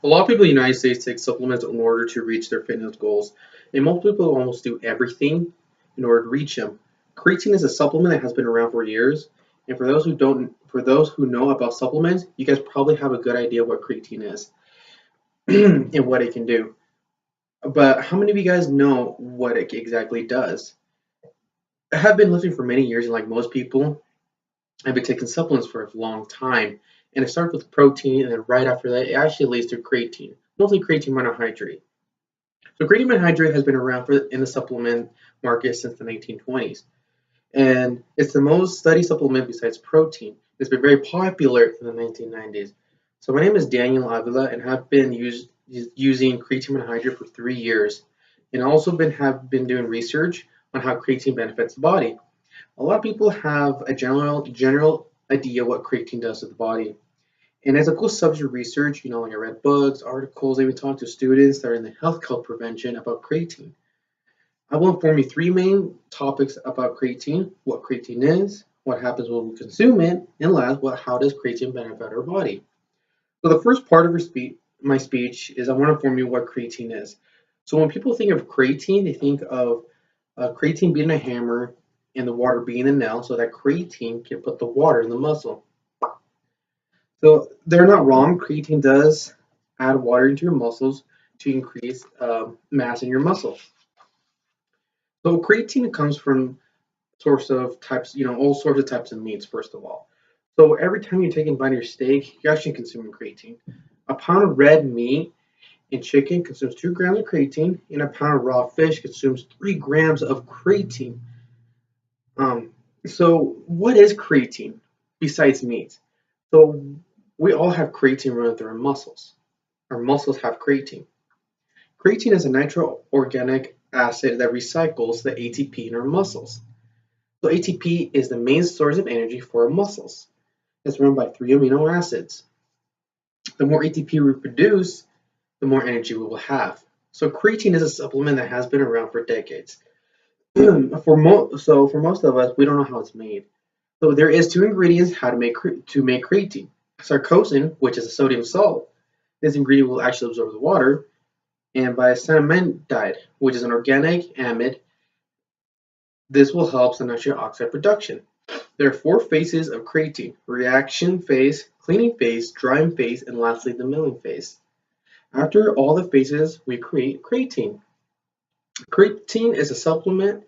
A lot of people in the United States take supplements in order to reach their fitness goals, and most people almost do everything in order to reach them. Creatine is a supplement that has been around for years, and for those who know about supplements, you guys probably have a good idea what creatine is and what it can do. But how many of you guys know what it exactly does? I have been lifting for many years, and like most people, I've been taking supplements for a long time. And it starts with protein, and then right after that, it actually leads to creatine, mostly creatine monohydrate. So creatine monohydrate has been around in the supplement market since the 1920s, and it's the most studied supplement besides protein. It's been very popular in the 1990s. So my name is Daniel Avila, and have been using creatine monohydrate for 3 years, and also have been doing research on how creatine benefits the body. A lot of people have a general idea what creatine does to the body. And as a cool subject research, like I read books, articles, I even talked to students that are in the health club prevention about creatine. I will inform you three main topics about creatine: what creatine is, what happens when we consume it, and last, how does creatine benefit our body. So the first part of my speech is I want to inform you what creatine is. So when people think of creatine, they think of creatine being a hammer and the water being a nail, so that creatine can put the water in the muscle. So they're not wrong. Creatine does add water into your muscles to increase mass in your muscle. So creatine comes from sorts of types, all sorts of types of meats, first of all. So every time you take a bite of your steak, you're actually consuming creatine. A pound of red meat and chicken consumes 2 grams of creatine, and a pound of raw fish consumes 3 grams of creatine. Um, so what is creatine besides meat? So we all have creatine running through our muscles. Our muscles have creatine. Creatine is a nitroorganic acid that recycles the ATP in our muscles. So ATP is the main source of energy for our muscles. It's run by 3 amino acids. The more ATP we produce, the more energy we will have. So creatine is a supplement that has been around for decades. For most of us, we don't know how it's made. So there is 2 ingredients how to make creatine. Sarcosin, which is a sodium salt, this ingredient will actually absorb the water, and bisaminidide, which is an organic amide. This will help the nitric oxide production. There are 4 phases of creatine: reaction phase, cleaning phase, drying phase, and lastly the milling phase. After all the phases, we create creatine. Creatine is a supplement.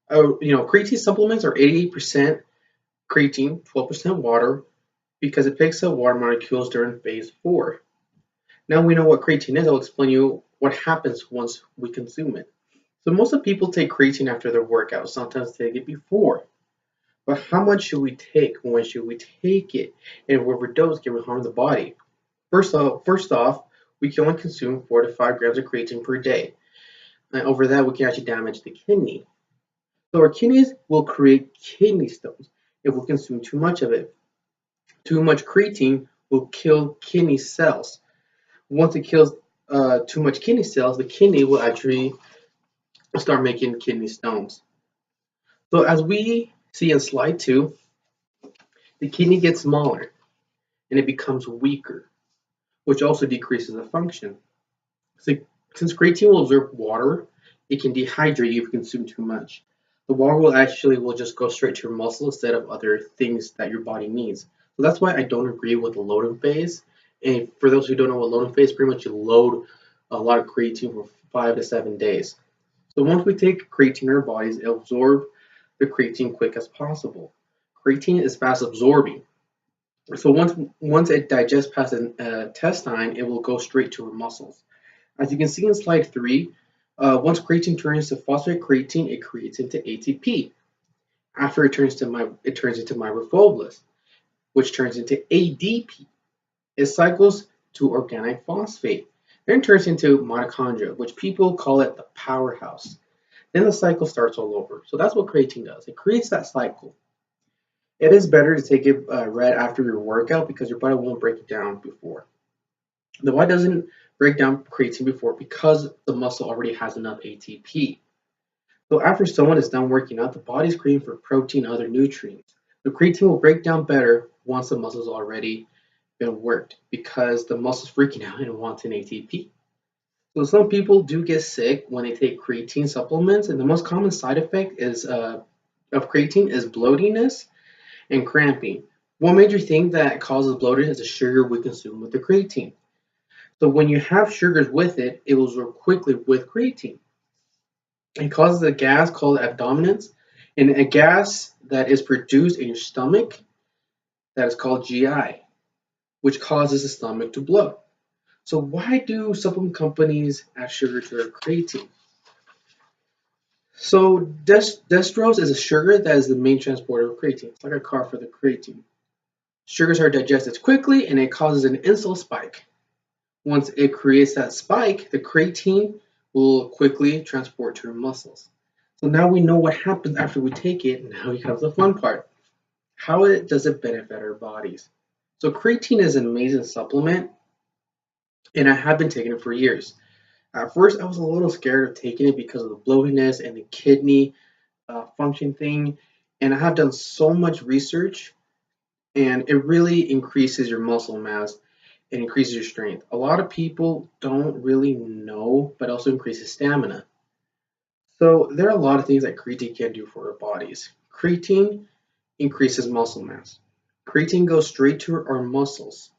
Creatine supplements are 88% creatine, 12% water, because it picks up water molecules during phase 4. Now we know what creatine is. I'll explain you what happens once we consume it. So most of the people take creatine after their workout. Sometimes they take it before. But how much should we take? When should we take it? And if we overdose, can we harm the body? First off, we can only consume 4 to 5 grams of creatine per day. And over that, we can actually damage the kidney. So our kidneys will create kidney stones if we consume too much of it. Too much creatine will kill kidney cells. Once it kills too much kidney cells, the kidney will actually start making kidney stones. So as we see in slide 2, the kidney gets smaller and it becomes weaker, which also decreases the function. So since creatine will absorb water, it can dehydrate you if you consume too much. The water will just go straight to your muscle instead of other things that your body needs. So that's why I don't agree with the loading phase. And for those who don't know what loading phase, pretty much you load a lot of creatine for 5 to 7 days. So once we take creatine in our bodies, it absorbs the creatine quick as possible. Creatine is fast absorbing. So once it digests past the intestine, it will go straight to our muscles. As you can see in slide 3, once creatine turns to phosphate creatine, it creates into ATP. After it turns into myofibroblasts, which turns into ADP. It cycles to organic phosphate. Then it turns into mitochondria, which people call it the powerhouse. Then the cycle starts all over. So that's what creatine does. It creates that cycle. It is better to take it right after your workout because your body won't break it down before. The body doesn't break down creatine before because the muscle already has enough ATP. So after someone is done working out, the body is craving for protein and other nutrients. The creatine will break down better once the muscle is already been worked because the muscle's freaking out and wants an ATP. So some people do get sick when they take creatine supplements, and the most common side effect is of creatine is bloatiness and cramping. One major thing that causes bloating is the sugar we consume with the creatine. So when you have sugars with it, it will absorb quickly with creatine. It causes a gas called abdominance, and a gas that is produced in your stomach that is called GI, which causes the stomach to bloat. So why do supplement companies add sugar to their creatine? So dextrose is a sugar that is the main transporter of creatine. It's like a car for the creatine. Sugars are digested quickly and it causes an insulin spike. Once it creates that spike, the creatine will quickly transport to your muscles. So now we know what happens after we take it. Now comes the fun part. Does it benefit our bodies? So creatine is an amazing supplement, and I have been taking it for years. At first, I was a little scared of taking it because of the bloatiness and the kidney function thing. And I have done so much research, and it really increases your muscle mass and increases your strength. A lot of people don't really know, but also increases stamina. So there are a lot of things that creatine can do for our bodies. Creatine increases muscle mass. Creatine goes straight to our muscles.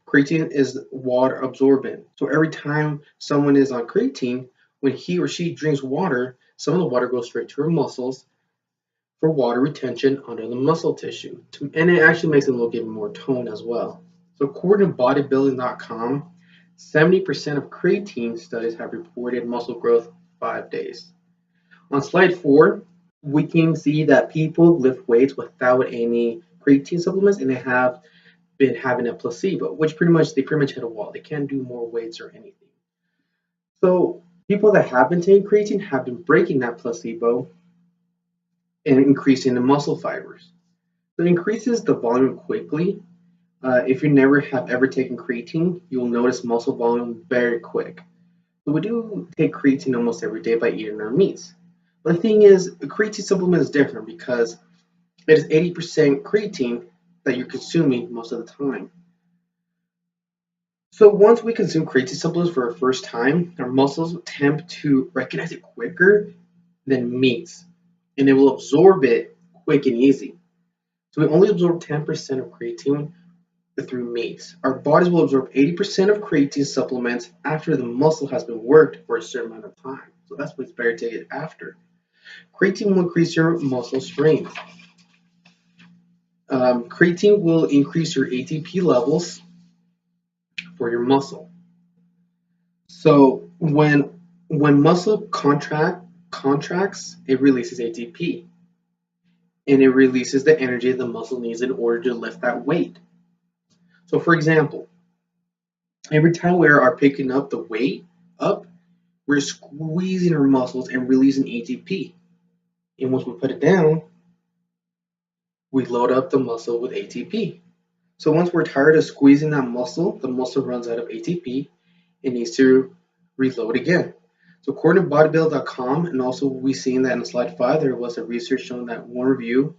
Creatine is water absorbent. So every time someone is on creatine, when he or she drinks water, some of the water goes straight to her muscles for water retention under the muscle tissue. And it actually makes them look even more toned as well. So according to bodybuilding.com, 70% of creatine studies have reported muscle growth 5 days. On slide 4, we can see that people lift weights without any creatine supplements and they have been having a placebo, which they pretty much hit a wall. They can't do more weights or anything. So people that have been taking creatine have been breaking that placebo and increasing the muscle fibers. So it increases the volume quickly. If you never have ever taken creatine, you'll notice muscle volume very quick. So we do take creatine almost every day by eating our meats. But the thing is, a creatine supplement is different because it is 80% creatine that you're consuming most of the time. So once we consume creatine supplements for our first time, our muscles tend to recognize it quicker than meats, and it will absorb it quick and easy. So we only absorb 10% of creatine through meats. Our bodies will absorb 80% of creatine supplements after the muscle has been worked for a certain amount of time. So that's why it's better to take it after. Creatine will increase your muscle strength. Creatine will increase your ATP levels for your muscle. So when muscle contracts, it releases ATP, and it releases the energy the muscle needs in order to lift that weight. So for example, every time we are picking up the weight up, we're squeezing our muscles and releasing ATP. And once we put it down, we load up the muscle with ATP. So once we're tired of squeezing that muscle, the muscle runs out of ATP and needs to reload again. So according to bodybuild.com, and also we've seen that in slide 5, there was a research showing that one review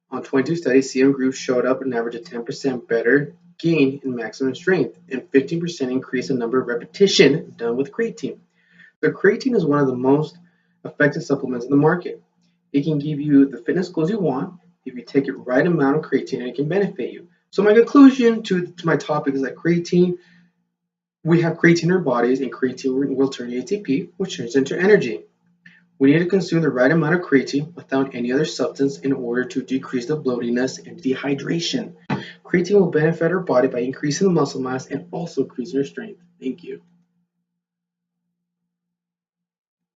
on 22 studies, CM groups showed up an average of 10% better gain in maximum strength and 15% increase in number of repetition done with creatine. The creatine is one of the most effective supplements in the market. It can give you the fitness goals you want if you take it right amount of creatine, and it can benefit you. So my conclusion to my topic is that we have creatine in our bodies, and creatine will turn ATP, which turns into energy. We need to consume the right amount of creatine without any other substance in order to decrease the bloatiness and dehydration. Creatine will benefit our body by increasing the muscle mass and also increasing our strength. Thank you.